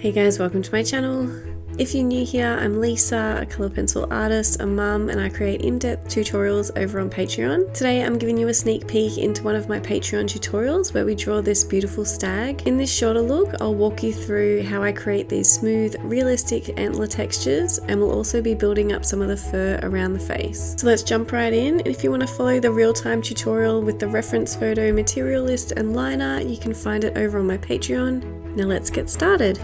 Hey guys, welcome to my channel. If you're new here, I'm Lisa, a colour pencil artist, a mum, and I create in-depth tutorials over on Patreon. Today I'm giving you a sneak peek into one of my Patreon tutorials where we draw this beautiful stag. In this shorter look, I'll walk you through how I create these smooth, realistic antler textures, and we'll also be building up some of the fur around the face. So let's jump right in. If you want to follow the real-time tutorial with the reference photo, material list, and liner, you can find it over on my Patreon. Now let's get started.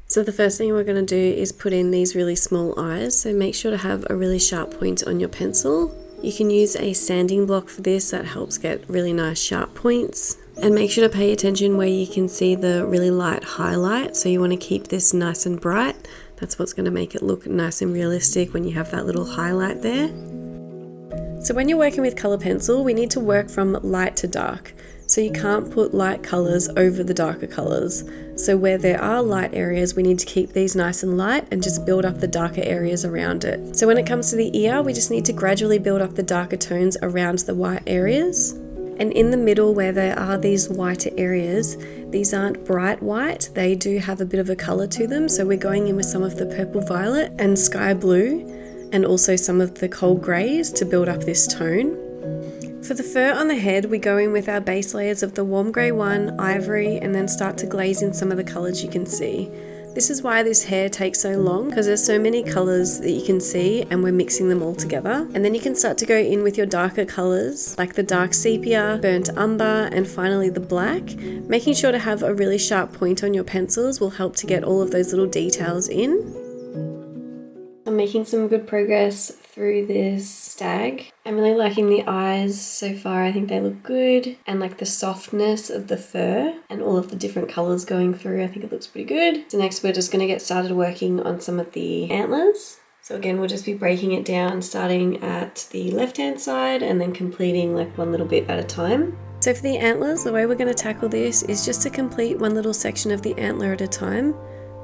So the first thing we're going to do is put in these really small eyes, so make sure to have a really sharp point on your pencil. You can use a sanding block for this, that helps get really nice sharp points. And make sure to pay attention where you can see the really light highlight, so you want to keep this nice and bright. That's what's going to make it look nice and realistic when you have that little highlight there. So when you're working with colour pencil, we need to work from light to dark. So you can't put light colours over the darker colours. So where there are light areas, we need to keep these nice and light and just build up the darker areas around it. So when it comes to the ear, we just need to gradually build up the darker tones around the white areas. And in the middle where there are these whiter areas, these aren't bright white, they do have a bit of a colour to them. So we're going in with some of the purple violet and sky blue, and also some of the cold greys to build up this tone. For the fur on the head, we go in with our base layers of the warm grey one, ivory, and then start to glaze in some of the colours you can see. This is why this hair takes so long, because there's so many colours that you can see and we're mixing them all together. And then you can start to go in with your darker colours, like the dark sepia, burnt umber, and finally the black. Making sure to have a really sharp point on your pencils will help to get all of those little details in. I'm making some good progress through this stag. I'm really liking the eyes so far. I think they look good, and like the softness of the fur and all of the different colours going through, I think it looks pretty good. So next we're just going to get started working on some of the antlers. So again, we'll just be breaking it down, starting at the left hand side and then completing like one little bit at a time. So for the antlers, the way we're going to tackle this is just to complete one little section of the antler at a time.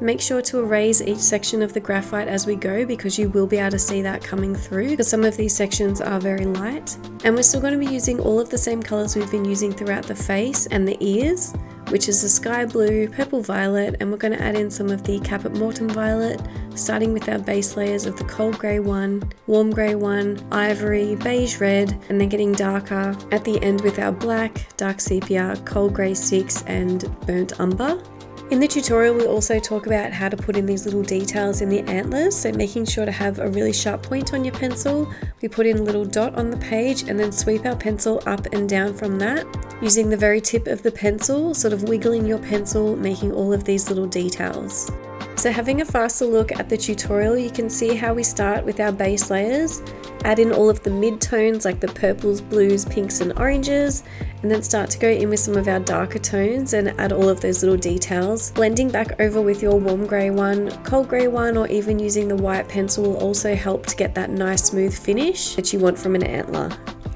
Make sure to erase each section of the graphite as we go, because you will be able to see that coming through, because some of these sections are very light. And we're still going to be using all of the same colours we've been using throughout the face and the ears, which is the sky blue, purple violet, and we're going to add in some of the caput mortuum violet, starting with our base layers of the cold grey one, warm grey one, ivory, beige red, and then getting darker at the end with our black, dark sepia, cold grey 6, and burnt umber. In the tutorial, we'll also talk about how to put in these little details in the antlers, so making sure to have a really sharp point on your pencil. We put in a little dot on the page and then sweep our pencil up and down from that, using the very tip of the pencil, sort of wiggling your pencil, making all of these little details. So having a faster look at the tutorial, you can see how we start with our base layers, add in all of the mid-tones like the purples, blues, pinks and oranges, and then start to go in with some of our darker tones and add all of those little details. Blending back over with your warm grey one, cold grey one, or even using the white pencil will also help to get that nice smooth finish that you want from an antler.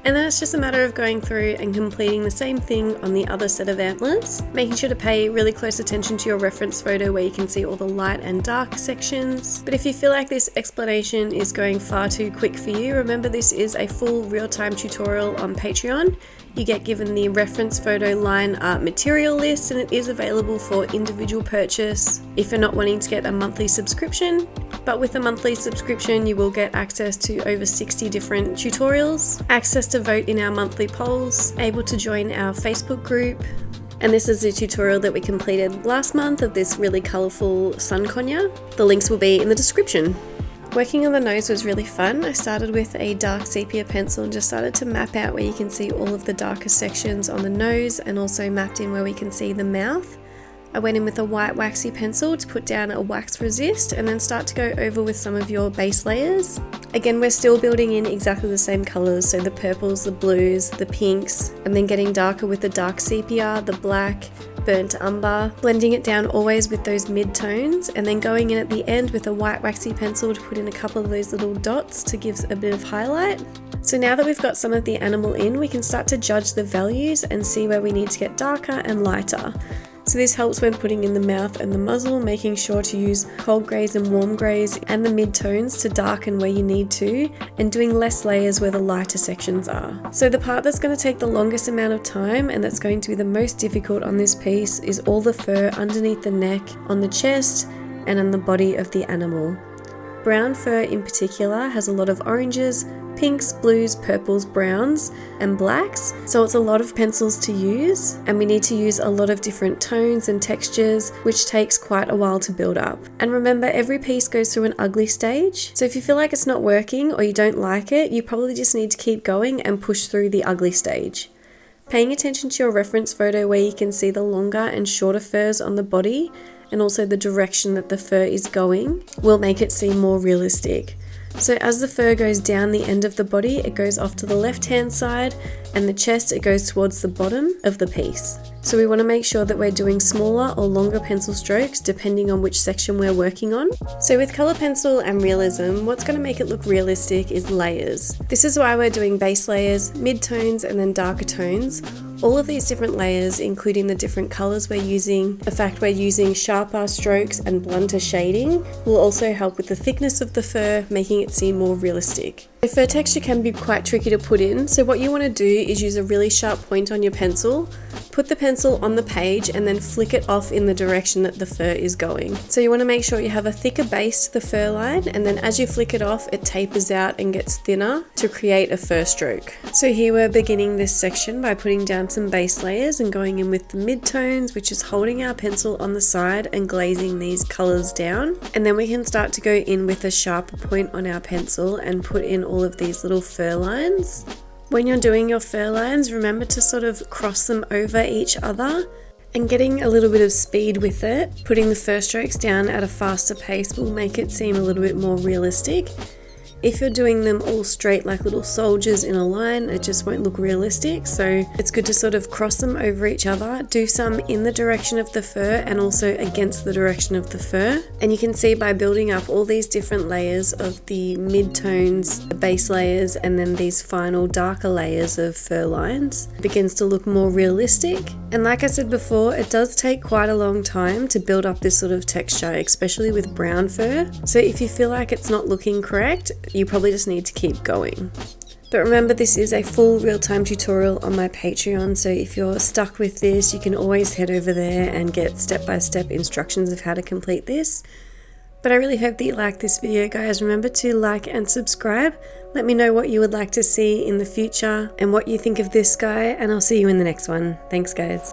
And then it's just a matter of going through and completing the same thing on the other set of antlers, making sure to pay really close attention to your reference photo where you can see all the light and dark sections. But if you feel like this explanation is going far too quick for you, remember this is a full real-time tutorial on Patreon. You get given the reference photo line art material list, and it is available for individual purchase if you're not wanting to get a monthly subscription. But with a monthly subscription, you will get access to over 60 different tutorials, access to vote in our monthly polls, able to join our Facebook group. And this is the tutorial that we completed last month of this really colourful sun conure. The links will be in the description. Working on the nose was really fun. I started with a dark sepia pencil and just started to map out where you can see all of the darker sections on the nose, and also mapped in where we can see the mouth. I went in with a white waxy pencil to put down a wax resist and then start to go over with some of your base layers. Again, we're still building in exactly the same colours, so the purples, the blues, the pinks, and then getting darker with the dark sepia, the black, burnt umber, blending it down always with those mid-tones, and then going in at the end with a white waxy pencil to put in a couple of those little dots to give a bit of highlight. So now that we've got some of the animal in, we can start to judge the values and see where we need to get darker and lighter. So this helps when putting in the mouth and the muzzle, making sure to use cold greys and warm greys and the mid-tones to darken where you need to, and doing less layers where the lighter sections are. So the part that's going to take the longest amount of time and that's going to be the most difficult on this piece is all the fur underneath the neck, on the chest, and on the body of the animal. Brown fur in particular has a lot of oranges, pinks, blues, purples, browns, and blacks, so it's a lot of pencils to use, and we need to use a lot of different tones and textures, which takes quite a while to build up. And remember, every piece goes through an ugly stage, so if you feel like it's not working or you don't like it, you probably just need to keep going and push through the ugly stage. Paying attention to your reference photo where you can see the longer and shorter furs on the body, and also the direction that the fur is going, will make it seem more realistic. So as the fur goes down the end of the body, it goes off to the left hand side, and the chest, it goes towards the bottom of the piece. So we want to make sure that we're doing smaller or longer pencil strokes depending on which section we're working on. So with colour pencil and realism, what's going to make it look realistic is layers. This is why we're doing base layers, mid-tones, and then darker tones. All of these different layers, including the different colours we're using, the fact we're using sharper strokes and blunter shading, will also help with the thickness of the fur, making it seem more realistic. The fur texture can be quite tricky to put in, so what you want to do is use a really sharp point on your pencil, put the pencil on the page, and then flick it off in the direction that the fur is going. So you want to make sure you have a thicker base to the fur line, and then as you flick it off, it tapers out and gets thinner to create a fur stroke. So here we're beginning this section by putting down some base layers and going in with the mid-tones, which is holding our pencil on the side and glazing these colours down. And then we can start to go in with a sharper point on our pencil and put in all of these little fur lines. When you're doing your fur lines, remember to sort of cross them over each other, and getting a little bit of speed with it. Putting the fur strokes down at a faster pace will make it seem a little bit more realistic. If you're doing them all straight like little soldiers in a line, it just won't look realistic, so it's good to sort of cross them over each other, do some in the direction of the fur and also against the direction of the fur. And you can see by building up all these different layers of the mid-tones, the base layers, and then these final darker layers of fur lines, it begins to look more realistic. And like I said before, it does take quite a long time to build up this sort of texture, especially with brown fur. So if you feel like it's not looking correct, you probably just need to keep going. But remember, this is a full real-time tutorial on my Patreon, so if you're stuck with this, you can always head over there and get step-by-step instructions of how to complete this. But I really hope that you like this video, guys. Remember to like and subscribe. Let me know what you would like to see in the future and what you think of this guy, and I'll see you in the next one. Thanks, guys.